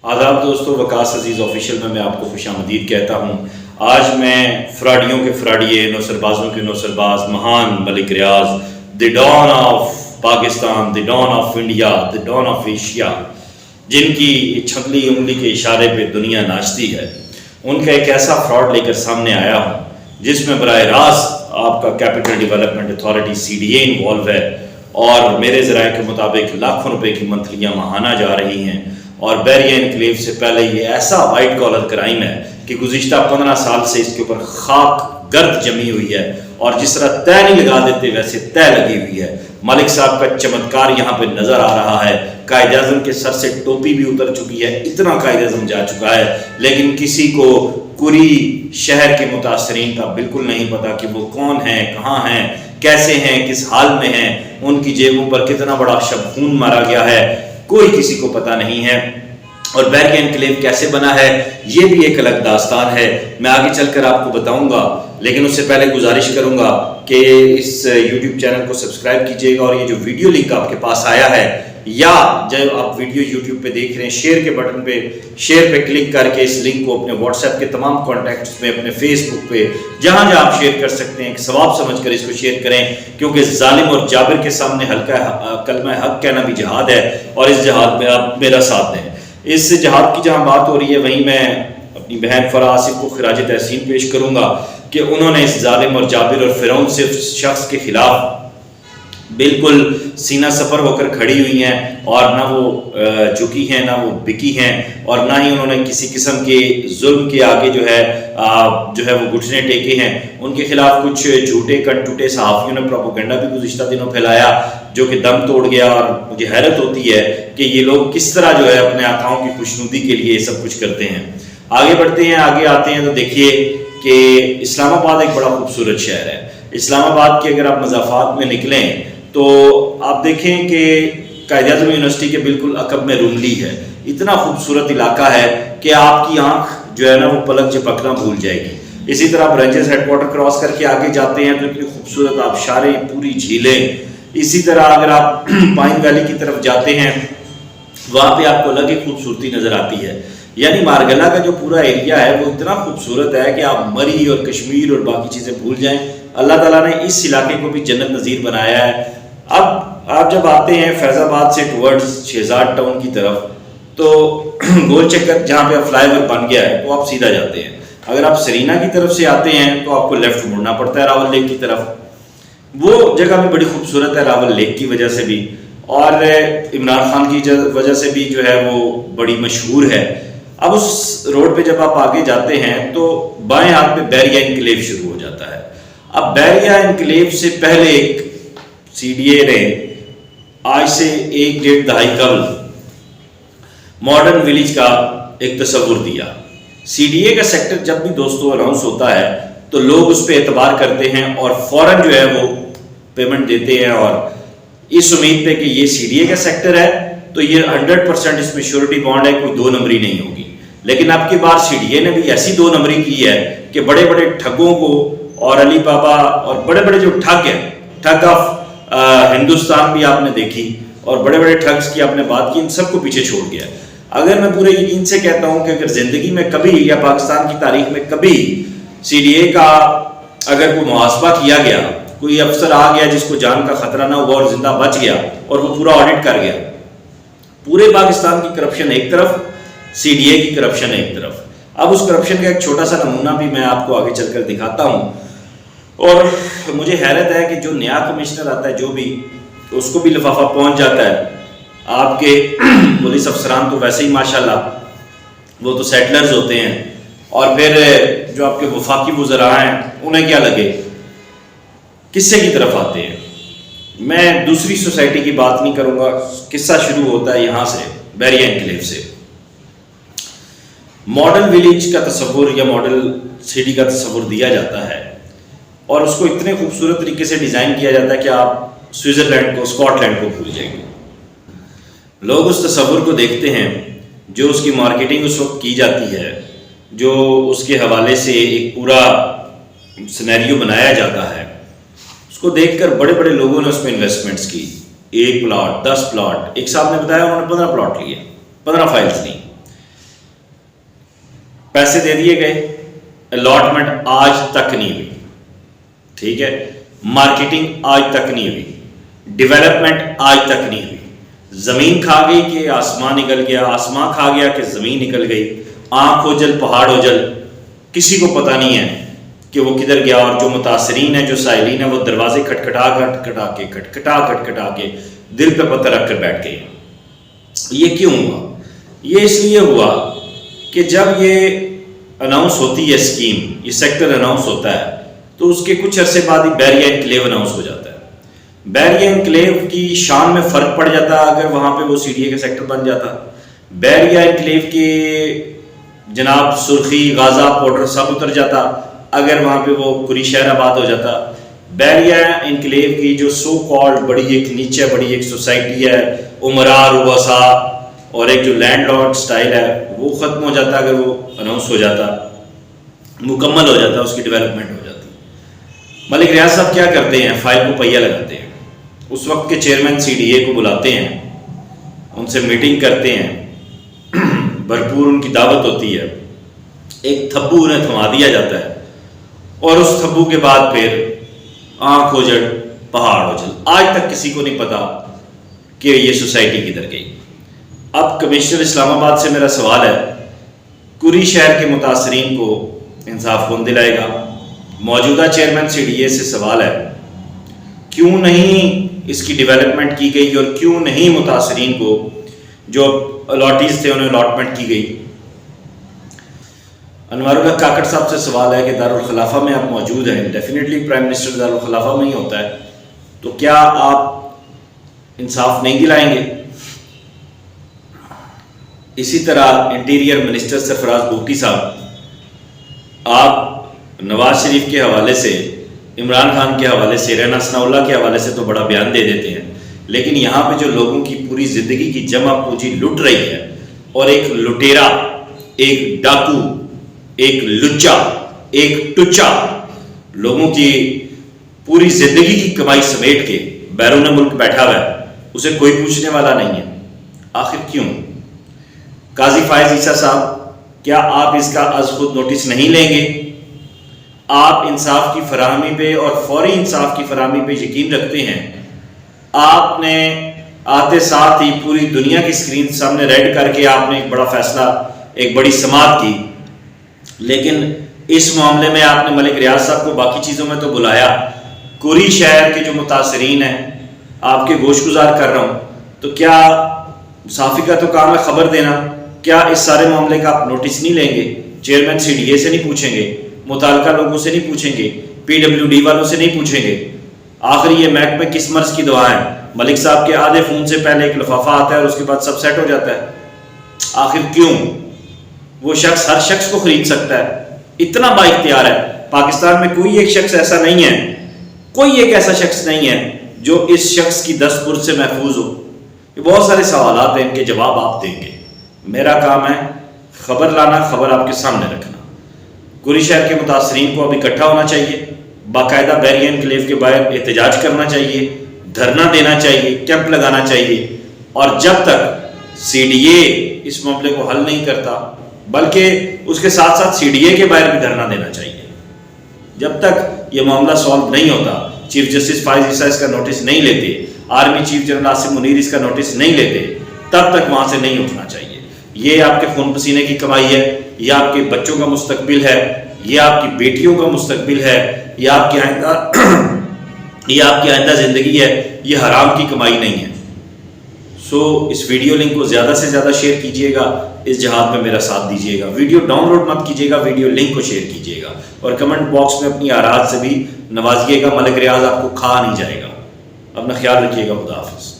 آداب دوستو، وکاس عزیز آفیشیل میں آپ کو خوش آمدید کہتا ہوں۔ آج میں فراڈیوں کے فراڈیے، نوسربازوں کے نوسرباز، مہان Malik Riaz, the don of Pakistan, the don of India, the don of Asia, جن کی چھگلی انگلی کے اشارے پہ دنیا ناچتی ہے، ان کا ایک ایسا فراڈ لے کر سامنے آیا ہوں جس میں براہ راست آپ کا capital development authority CDA involve ہے، اور میرے ذرائع کے مطابق لاکھوں روپے کی منتھلیاں ماہانہ جا رہی ہیں۔ اور بیریا انکلیو سے پہلے یہ ایسا وائٹ کالر کرائم ہے کہ گزشتہ 15 سال سے اس کے اوپر خاک گرد جمی ہوئی ہے، اور جس طرح طے نہیں لگا دیتے ویسے طے لگی ہوئی ہے۔ ملک صاحب کا چمتکار یہاں پہ نظر آ رہا ہے۔ قائد اعظم کے سر سے ٹوپی بھی اتر چکی ہے، اتنا قائد اعظم جا چکا ہے، لیکن کسی کو کوری شہر کے متاثرین کا بالکل نہیں پتا کہ وہ کون ہیں، کہاں ہیں، کیسے ہیں، کس حال میں ہیں، ان کی جیبوں پر کتنا بڑا شب خون مارا گیا ہے، کوئی کسی کو پتہ نہیں ہے۔ اور بیریا انکلیو کیسے بنا ہے یہ بھی ایک الگ داستان ہے، میں آگے چل کر آپ کو بتاؤں گا، لیکن اس سے پہلے گزارش کروں گا کہ اس یوٹیوب چینل کو سبسکرائب کیجیے گا، اور یہ جو ویڈیو لنک آپ کے پاس آیا ہے، یا جب آپ ویڈیو یوٹیوب پہ دیکھ رہے ہیں، شیئر کے بٹن پہ شیئر پہ کلک کر کے اس لنک کو اپنے واٹس ایپ کے تمام کانٹیکٹس میں، اپنے فیس بک پہ، جہاں جہاں آپ شیئر کر سکتے ہیں، ایک ثواب سمجھ کر اس کو شیئر کریں، کیونکہ ظالم اور جابر کے سامنے ہلکا کلمہ حق کہنا بھی جہاد ہے، اور اس جہاد میں آپ میرا ساتھ دیں۔ اس جہاد کی جہاں بات ہو رہی ہے، وہیں میں اپنی بہن فرح آصف کو خراج تحسین پیش کروں گا کہ انہوں نے اس ظالم اور جابر اور فرعون سے شخص کے خلاف بالکل سینہ سفر ہو کر کھڑی ہوئی ہیں، اور نہ وہ جھکی ہیں، نہ وہ بکی ہیں، اور نہ ہی انہوں نے کسی قسم کے ظلم کے آگے جو ہے وہ گھٹنے ٹیکے ہیں۔ ان کے خلاف کچھ جھوٹے کنٹوٹے صحافیوں نے پروپیگنڈا بھی گزشتہ دنوں پھیلایا، جو کہ دم توڑ گیا، اور مجھے حیرت ہوتی ہے کہ یہ لوگ کس طرح جو ہے اپنے آقاؤں کی خوشنودی کے لیے یہ سب کچھ کرتے ہیں۔ آگے بڑھتے ہیں، آگے آتے ہیں تو دیکھیے کہ اسلام آباد ایک بڑا خوبصورت شہر ہے۔ اسلام آباد کے اگر آپ مضافات میں نکلیں تو آپ دیکھیں کہ قائد اعظم یونیورسٹی کے بالکل عقب میں روملی ہے۔ اتنا خوبصورت علاقہ ہے کہ آپ کی آنکھ جو ہے نا وہ پلک جھپکنا بھول جائے گی۔ اسی طرح آپ رینجرز ہیڈ کوارٹر کراس کر کے آگے جاتے ہیں تو اتنی خوبصورت آبشاریں، پوری جھیلیں۔ اسی طرح اگر آپ پائن ویلی کی طرف جاتے ہیں، وہاں پہ آپ کو الگ ہی خوبصورتی نظر آتی ہے۔ یعنی مارگلا کا جو پورا ایریا ہے وہ اتنا خوبصورت ہے کہ آپ مری اور کشمیر اور باقی چیزیں بھول جائیں۔ اللہ تعالیٰ نے اس علاقے کو بھی جنت نظیر بنایا ہے۔ اب آپ جب آتے ہیں فیض آباد سے ٹورڈز شہزاد ٹاؤن کی طرف، تو گول چکر جہاں پہ اب فلائی اوور بن گیا ہے تو آپ سیدھا جاتے ہیں۔ اگر آپ سرینا کی طرف سے آتے ہیں تو آپ کو لیفٹ مڑنا پڑتا ہے راول لیک کی طرف۔ وہ جگہ بھی بڑی خوبصورت ہے راول لیک کی وجہ سے بھی، اور عمران خان کی وجہ سے بھی جو ہے وہ بڑی مشہور ہے۔ اب اس روڈ پہ جب آپ آگے جاتے ہیں تو بائیں ہاتھ پہ بیریا انکلیو شروع ہو جاتا ہے۔ اب بیریا انکلیو سے پہلے ایک CDA نے آج سے 1-1.5 دہائی قبل ماڈرن ولیج کا ایک تصور دیا۔ CDA کا سیکٹر جب بھی دوستو اناؤنس ہوتا ہے تو لوگ اس پہ اعتبار کرتے ہیں اور فوراً جو ہے وہ پیمنٹ دیتے ہیں، اور اس امید پہ کہ یہ CDA کا سیکٹر ہے تو یہ 100% اس میں شیورٹی بانڈ ہے، کوئی 2 نمبری نہیں ہوگی۔ لیکن اب کی بار CDA نے بھی ایسی 2 نمبری کی ہے کہ بڑے بڑے ٹھگوں کو، اور علی بابا اور بڑے بڑے جو ٹھگ ہیں، ٹھگ آف ہندوستان بھی آپ نے دیکھی، اور بڑے بڑے ٹھگس کی آپ نے بات کی، ان سب کو پیچھے چھوڑ گیا۔ اگر میں پورے یقین سے کہتا ہوں کہ اگر زندگی میں کبھی یا پاکستان کی تاریخ میں کبھی CDA کا اگر کوئی محاسبہ کیا گیا، کوئی افسر آ گیا جس کو جان کا خطرہ نہ ہوا اور زندہ بچ گیا اور وہ پورا آڈٹ کر گیا، پورے پاکستان کی کرپشن ایک طرف، CDA کی کرپشن ایک طرف۔ اب اس کرپشن کا ایک چھوٹا سا نمونہ بھی میں آپ کو آگے چل کر دکھاتا ہوں، اور مجھے حیرت ہے کہ جو نیا کمشنر آتا ہے جو بھی، اس کو بھی لفافہ پہنچ جاتا ہے۔ آپ کے پولیس افسران تو ویسے ہی ماشاءاللہ وہ تو سیٹلرز ہوتے ہیں، اور پھر جو آپ کے وفاقی وزراء ہیں انہیں کیا لگے، قصے کی طرف آتے ہیں۔ میں دوسری سوسائٹی کی بات نہیں کروں گا، قصہ شروع ہوتا ہے یہاں سے، بیریا انکلیو سے۔ ماڈل ولیج کا تصور یا ماڈل سٹی کا تصور دیا جاتا ہے، اور اس کو اتنے خوبصورت طریقے سے ڈیزائن کیا جاتا ہے کہ آپ سوئٹزرلینڈ کو، اسکاٹ لینڈ کو بھول جائیں گے۔ لوگ اس تصور کو دیکھتے ہیں، جو اس کی مارکیٹنگ اس وقت کی جاتی ہے، جو اس کے حوالے سے ایک پورا سینیریو بنایا جاتا ہے، اس کو دیکھ کر بڑے بڑے لوگوں نے اس میں انویسٹمنٹس کی۔ 1 پلاٹ، 10 پلاٹ، ایک صاحب نے بتایا انہوں نے 15 پلاٹ لیے، 15 فائلز لی۔ پیسے دے دیے گئے، الاٹمنٹ آج تک نہیں ہوئی، ٹھیک ہے، مارکیٹنگ آج تک نہیں ہوئی، ڈیولپمنٹ آج تک نہیں ہوئی، زمین کھا گئی کہ آسمان نکل گیا، آسمان کھا گیا کہ زمین نکل گئی، آنکھ اوجل پہاڑ اوجل، کسی کو پتہ نہیں ہے کہ وہ کدھر گیا، اور جو متاثرین ہیں، جو سائلین ہیں، وہ دروازے کھٹکھٹا کے دل پہ پتھر رکھ کر بیٹھ گئے۔ یہ کیوں ہوا؟ یہ اس لیے ہوا کہ جب یہ اناؤنس ہوتی ہے اسکیم، یہ سیکٹر اناؤنس ہوتا ہے، تو اس کے کچھ عرصے بعد ہی بیریا انکلیو اناؤنس ہو جاتا ہے۔ بیریا انکلیو کی شان میں فرق پڑ جاتا اگر وہاں پہ وہ سی ڈی اے کا سیکٹر بن جاتا۔ بیریا انکلیو کے جناب سرخی، غازہ، پوڈر سب اتر جاتا اگر وہاں پہ وہ قری شہر آباد ہو جاتا۔ بیریا انکلیو کی جو سو کالڈ بڑی ایک نیچے بڑی ایک سوسائٹی ہے، امراء، رؤساء اور ایک جو لینڈ لارڈ سٹائل ہے، وہ ختم ہو جاتا اگر وہ اناؤنس ہو جاتا، مکمل ہو جاتا، اس کی ڈیولپمنٹ ہو جاتی۔ ملک ریاض صاحب کیا کرتے ہیں؟ فائل کو پہیہ لگاتے ہیں، اس وقت کے چیئرمین سی ڈی اے کو بلاتے ہیں، ان سے میٹنگ کرتے ہیں، بھرپور ان کی دعوت ہوتی ہے، ایک تھبو انہیں تھما دیا جاتا ہے، اور اس تھبو کے بعد پھر آنکھ اوجڑ پہاڑ اوجل۔ آج تک کسی کو نہیں پتا کہ یہ سوسائٹی کدھر گئی۔ اب کمشنر اسلام آباد سے میرا سوال ہے، قری شہر کے متاثرین کو انصاف کون دلائے گا؟ موجودہ چیئرمین سی ڈی اے سے سوال ہے، کیوں نہیں اس کی ڈیولپمنٹ کی گئی، اور کیوں نہیں متاثرین کو جو الاٹیز تھے انہیں الاٹمنٹ کی گئی؟ انوار اللہ کاکڑ صاحب سے سوال ہے کہ دارالخلافہ میں آپ موجود ہیں، ڈیفینیٹلی پرائم منسٹر دارالخلافہ میں ہی ہوتا ہے، تو کیا آپ انصاف نہیں دلائیں گے؟ اسی طرح انٹیریئر منسٹر سرفراز بگٹی صاحب، آپ نواز شریف کے حوالے سے، عمران خان کے حوالے سے، رینا ثناء اللہ کے حوالے سے تو بڑا بیان دے دیتے ہیں، لیکن یہاں پہ جو لوگوں کی پوری زندگی کی جمع پونجی لٹ رہی ہے، اور ایک لٹیرا، ایک ڈاکو، ایک لچا، ایک ٹچا لوگوں کی پوری زندگی کی کمائی سمیٹ کے بیرون ملک بیٹھا ہوا ہے، اسے کوئی پوچھنے والا نہیں ہے، آخر کیوں؟ قاضی فائز عیسیٰ صاحب، کیا آپ اس کا از خود نوٹس نہیں لیں گے؟ آپ انصاف کی فراہمی پہ اور فوری انصاف کی فراہمی پہ یقین رکھتے ہیں، آپ نے آتے ساتھ ہی پوری دنیا کی اسکرین سامنے ریڈ کر کے آپ نے ایک بڑا فیصلہ، ایک بڑی سماعت کی، لیکن اس معاملے میں آپ نے ملک ریاض صاحب کو باقی چیزوں میں تو بلایا، قری شہر کے جو متاثرین ہیں آپ کے گوش گزار کر رہا ہوں، تو کیا صحافی کا تو کام ہے خبر دینا، کیا اس سارے معاملے کا آپ نوٹس نہیں لیں گے؟ چیئرمین سی ڈی اے سے نہیں پوچھیں گے، متعلقہ لوگوں سے نہیں پوچھیں گے، پی ڈبلیو ڈی والوں سے نہیں پوچھیں گے؟ آخر یہ محکمہ کس مرض کی دعا ہے؟ ملک صاحب کے آدھے فون سے پہلے ایک لفافہ آتا ہے اور اس کے بعد سب سیٹ ہو جاتا ہے، آخر کیوں؟ وہ شخص ہر شخص کو خرید سکتا ہے، اتنا با اختیار ہے، پاکستان میں کوئی ایک شخص ایسا نہیں ہے، کوئی ایک ایسا شخص نہیں ہے جو اس شخص کی دست برد سے محفوظ ہو۔ یہ بہت سارے سوالات ہیں، ان کے جواب آپ دیں گے، میرا کام ہے خبر لانا، خبر آپ کے سامنے رکھنا۔ قری شہر کے متاثرین کو اب اکٹھا ہونا چاہیے، باقاعدہ بیریا انکلیو کے باہر احتجاج کرنا چاہیے، دھرنا دینا چاہیے، کیمپ لگانا چاہیے، اور جب تک سی ڈی اے اس معاملے کو حل نہیں کرتا، بلکہ اس کے ساتھ ساتھ سی ڈی اے کے باہر بھی دھرنا دینا چاہیے، جب تک یہ معاملہ سالو نہیں ہوتا، چیف جسٹس فائز عیسیٰ اس کا نوٹس نہیں لیتے، army chief general Asim Munir اس کا نوٹس نہیں لیتے، تب تک وہاں سے نہیں اٹھنا چاہیے۔ یہ آپ کے خون پسینے کی کمائی ہے، یہ آپ کے بچوں کا مستقبل ہے، یہ آپ کی بیٹیوں کا مستقبل ہے، یہ آپ کی آئندہ زندگی ہے، یہ حرام کی کمائی نہیں ہے۔ سو اس ویڈیو لنک کو زیادہ سے زیادہ شیئر کیجئے گا، اس جہاد میں میرا ساتھ دیجئے گا، ویڈیو ڈاؤن لوڈ مت کیجئے گا، ویڈیو لنک کو شیئر کیجئے گا، اور کمنٹ باکس میں اپنی آرات سے بھی نوازیے گا، ملک ریاض آپ کو کھا نہیں جائے گا۔ اپنا خیال رکھیے گا، خدا حافظ۔